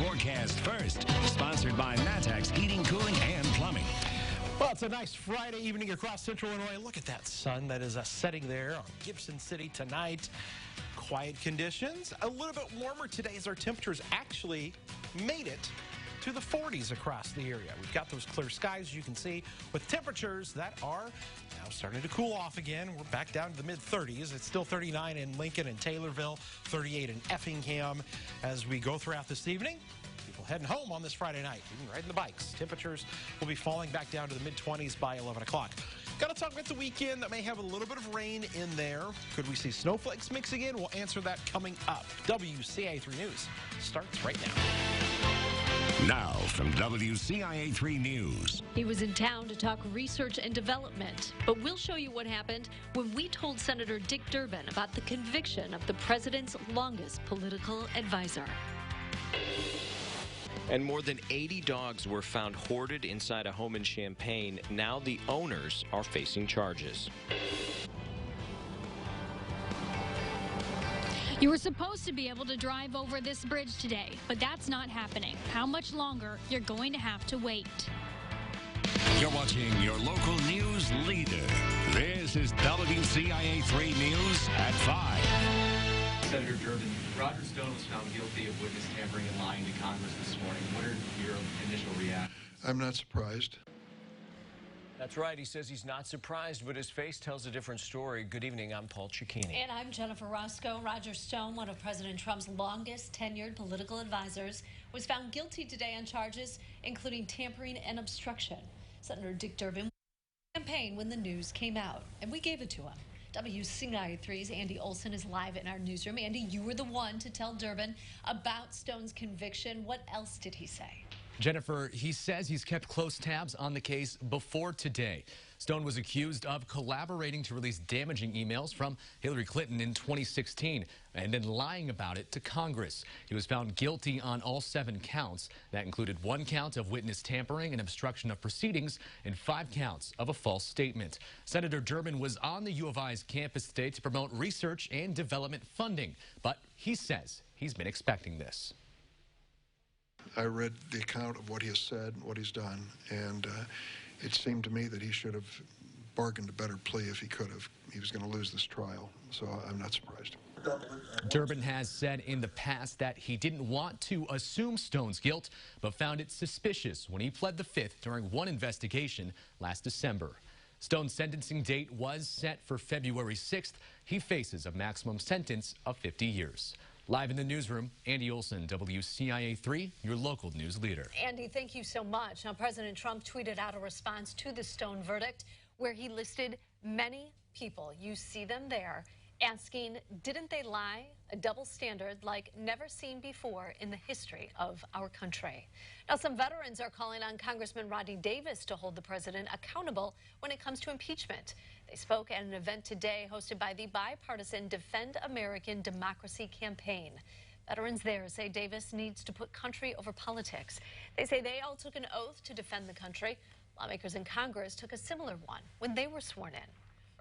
forecast first. Sponsored by Matex Heating, Cooling, and Plumbing. Well, it's a nice Friday evening across central Illinois. Look at that sun that is setting there on Gibson City tonight. Quiet conditions. A little bit warmer today as our temperatures actually made it to the 40s across the area. We've got those clear skies, you can see, with temperatures that are now starting to cool off again. We're back down to the mid-30s. It's still 39 in Lincoln and Taylorville, 38 in Effingham. As we go throughout this evening, people heading home on this Friday night, even riding the bikes. Temperatures will be falling back down to the mid-20s by 11 o'clock. Got to talk about the weekend that may have a little bit of rain in there. Could we see snowflakes mixing in? We'll answer that coming up. WCIA 3 News starts right now. Now from WCIA 3 News. He was in town to talk research and development, but we'll show you what happened when we told Senator Dick Durbin about the conviction of the president's longest political advisor. And more than 80 dogs were found hoarded inside a home in Champaign. Now the owners are facing charges. You were supposed to be able to drive over this bridge today, but that's not happening. How much longer? You're going to have to wait. You're watching your local news leader. This is WCIA 3 News at 5. Senator Durbin, Roger Stone was found guilty of witness tampering and lying to Congress this morning. What are your initial reactions? I'm not surprised. That's right. He says he's not surprised, but his face tells a different story. Good evening. I'm Paul Cicchini. And I'm Jennifer Roscoe. Roger Stone, one of President Trump's longest tenured political advisors, was found guilty today on charges including tampering and obstruction. Senator Dick Durbin campaigned when the news came out, and we gave it to him. WCIA 3's Andy Olson is live in our newsroom. Andy, you were the one to tell Durbin about Stone's conviction. What else did he say? Jennifer, he says he's kept close tabs on the case before today. Stone was accused of collaborating to release damaging emails from Hillary Clinton in 2016 and then lying about it to Congress. He was found guilty on all 7 counts. That included 1 count of witness tampering and obstruction of proceedings and 5 counts of a false statement. Senator Durbin was on the U of I's campus today to promote research and development funding, but he says he's been expecting this. I read the account of what he has said, what he's done, and it seemed to me that he should have bargained a better plea if he could have. He was going to lose this trial, so I'm not surprised. Durbin has said in the past that he didn't want to assume Stone's guilt, but found it suspicious when he pled the Fifth during one investigation last December. Stone's sentencing date was set for February 6th. He faces a maximum sentence of 50 years. Live in the newsroom, Andy Olson, WCIA 3, your local news leader. Andy, thank you so much. Now, President Trump tweeted out a response to the Stone verdict where he listed many people, you see them there, asking, didn't they lie? A double standard like never seen before in the history of our country. Now, some veterans are calling on Congressman Rodney Davis to hold the president accountable when it comes to impeachment. They spoke at an event today hosted by the bipartisan Defend American Democracy campaign. Veterans there say Davis needs to put country over politics. They say they all took an oath to defend the country. Lawmakers in Congress took a similar one when they were sworn in.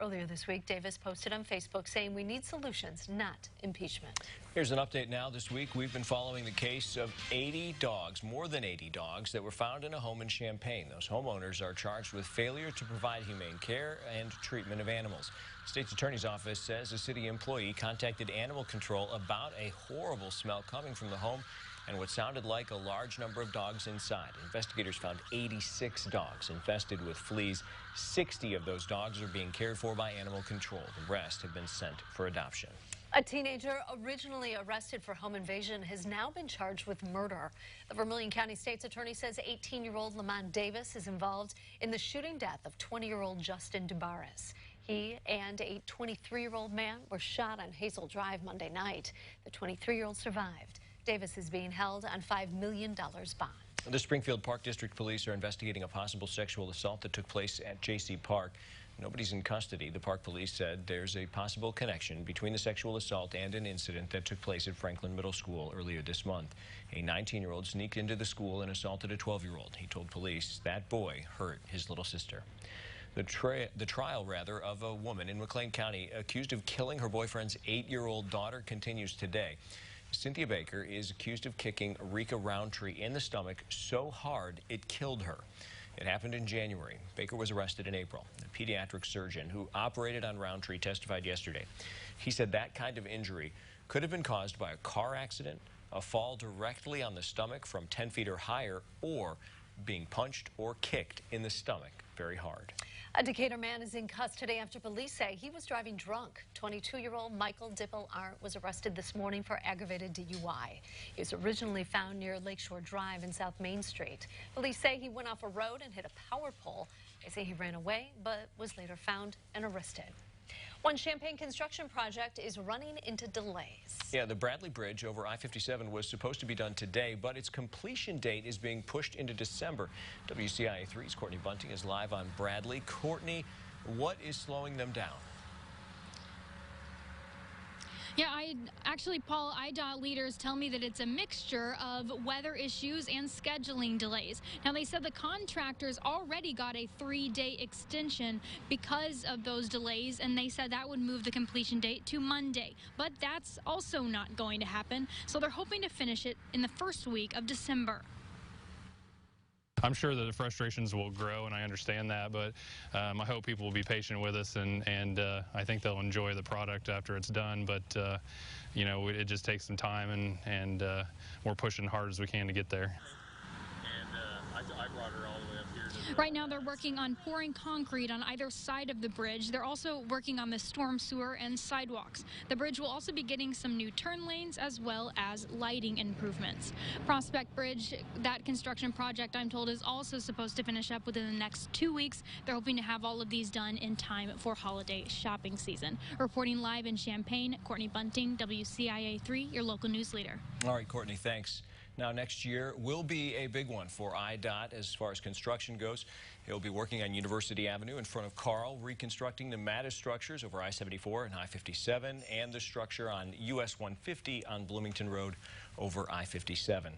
Earlier this week, Davis posted on Facebook saying we need solutions, not impeachment. Here's an update now. This week, we've been following the case of 80 dogs, more than 80 dogs, that were found in a home in Champaign. Those homeowners are charged with failure to provide humane care and treatment of animals. The state's attorney's office says a city employee contacted animal control about a horrible smell coming from the home and what sounded like a large number of dogs inside. Investigators found 86 dogs infested with fleas. 60 of those dogs are being cared for by animal control. The rest have been sent for adoption. A teenager originally arrested for home invasion has now been charged with murder. The Vermilion County State's attorney says 18-year-old Lamont Davis is involved in the shooting death of 20-year-old Justin Dubaris. He and a 23-year-old man were shot on Hazel Drive Monday night. The 23-year-old survived. Davis is being held on $5 million bond. The Springfield Park District Police are investigating a possible sexual assault that took place at J.C. Park. Nobody's in custody. The Park Police said there's a possible connection between the sexual assault and an incident that took place at Franklin Middle School earlier this month. A 19-year-old sneaked into the school and assaulted a 12-year-old. He told police that boy hurt his little sister. The trial of a woman in McLean County accused of killing her boyfriend's 8-year-old daughter continues today. Cynthia Baker is accused of kicking Rika Roundtree in the stomach so hard it killed her. It happened in January. Baker was arrested in April. The pediatric surgeon who operated on Roundtree testified yesterday. He said that kind of injury could have been caused by a car accident, a fall directly on the stomach from 10 feet or higher, or being punched or kicked in the stomach very hard. A Decatur man is in custody after police say he was driving drunk. 22-year-old Michael Dipple-Arndt was arrested this morning for aggravated DUI. He was originally found near Lakeshore Drive in South Main Street. Police say he went off a road and hit a power pole. They say he ran away, but was later found and arrested. One Champaign construction project is running into delays. Yeah, the Bradley Bridge over I-57 was supposed to be done today, but its completion date is being pushed into December. WCIA 3's Courtney Bunting is live on Bradley. Courtney, what is slowing them down? Yeah, Paul, IDOT leaders tell me that it's a mixture of weather issues and scheduling delays. Now, they said the contractors already got a 3-day extension because of those delays, and they said that would move the completion date to Monday. But that's also not going to happen, so they're hoping to finish it in the first week of December. I'm sure that the frustrations will grow, and I understand that, but I hope people will be patient with us, and I think they'll enjoy the product after it's done. But you know, it just takes some time, and we're pushing hard as we can to get there. I brought her all the way up here. Right now, they're working on pouring concrete on either side of the bridge. They're also working on the storm sewer and sidewalks. The bridge will also be getting some new turn lanes as well as lighting improvements. Prospect Bridge, that construction project, I'm told, is also supposed to finish up within the next 2 weeks. They're hoping to have all of these done in time for holiday shopping season. Reporting live in Champaign, Courtney Bunting, WCIA 3, your local news leader. All right, Courtney, thanks. Now, next year will be a big one for IDOT as far as construction goes. He'll be working on University Avenue in front of Carl, reconstructing the Mattis structures over I-74 and I-57, and the structure on US 150 on Bloomington Road over I-57.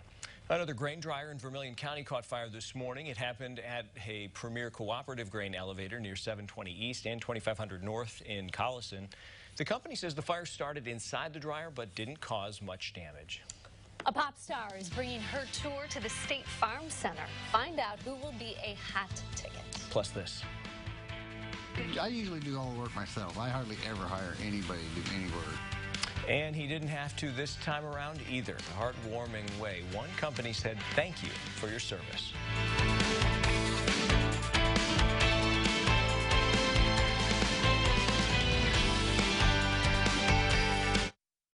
Another grain dryer in Vermilion County caught fire this morning. It happened at a Premier Cooperative grain elevator near 720 East and 2500 North in Collison. The company says the fire started inside the dryer but didn't cause much damage. A pop star is bringing her tour to the State Farm Center. Find out who will be a hot ticket. Plus this. I usually do all the work myself. I hardly ever hire anybody to do any work. And he didn't have to this time around either. The heartwarming way. One company said, "Thank you for your service."